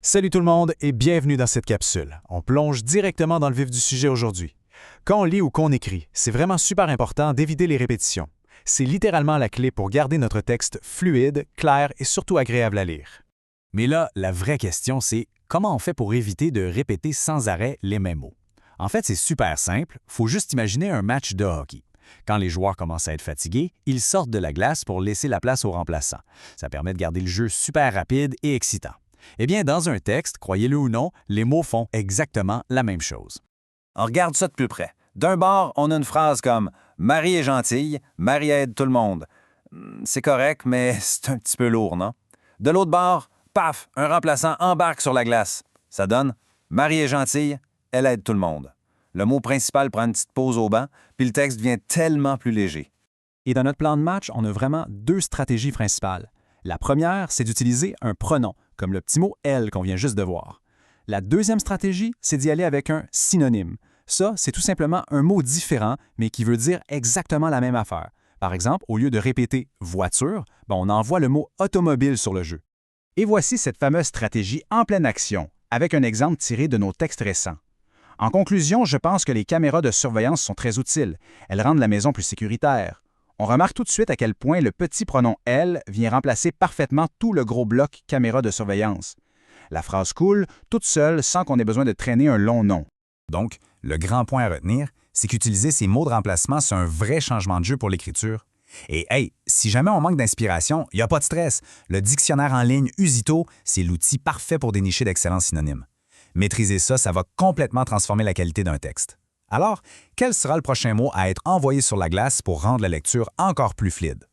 Salut tout le monde et bienvenue dans cette capsule. On plonge directement dans le vif du sujet aujourd'hui. Quand on lit ou qu'on écrit, c'est vraiment super important d'éviter les répétitions. C'est littéralement la clé pour garder notre texte fluide, clair et surtout agréable à lire. Mais là, la vraie question, c'est comment on fait pour éviter de répéter sans arrêt les mêmes mots? En fait, c'est super simple, faut juste imaginer un match de hockey. Quand les joueurs commencent à être fatigués, ils sortent de la glace pour laisser la place aux remplaçants. Ça permet de garder le jeu super rapide et excitant. Eh bien, dans un texte, croyez-le ou non, les mots font exactement la même chose. On regarde ça de plus près. D'un bord, on a une phrase comme « Marie est gentille, Marie aide tout le monde ». C'est correct, mais c'est un petit peu lourd, non? De l'autre bord, paf, un remplaçant embarque sur la glace. Ça donne « Marie est gentille, elle aide tout le monde ». Le mot principal prend une petite pause au banc, puis le texte devient tellement plus léger. Et dans notre plan de match, on a vraiment deux stratégies principales. La première, c'est d'utiliser un pronom, comme le petit mot « elle » qu'on vient juste de voir. La deuxième stratégie, c'est d'y aller avec un synonyme. Ça, c'est tout simplement un mot différent, mais qui veut dire exactement la même affaire. Par exemple, au lieu de répéter « voiture », on envoie le mot « automobile » sur le jeu. Et voici cette fameuse stratégie en pleine action, avec un exemple tiré de nos textes récents. En conclusion, je pense que les caméras de surveillance sont très utiles. Elles rendent la maison plus sécuritaire. On remarque tout de suite à quel point le petit pronom « elle » vient remplacer parfaitement tout le gros bloc « caméra de surveillance ». La phrase coule toute seule sans qu'on ait besoin de traîner un long nom. Donc, le grand point à retenir, c'est qu'utiliser ces mots de remplacement, c'est un vrai changement de jeu pour l'écriture. Et hey, si jamais on manque d'inspiration, il n'y a pas de stress. Le dictionnaire en ligne Usito, c'est l'outil parfait pour dénicher d'excellents synonymes. Maîtriser ça, ça va complètement transformer la qualité d'un texte. Alors, quel sera le prochain mot à être envoyé sur la glace pour rendre la lecture encore plus fluide?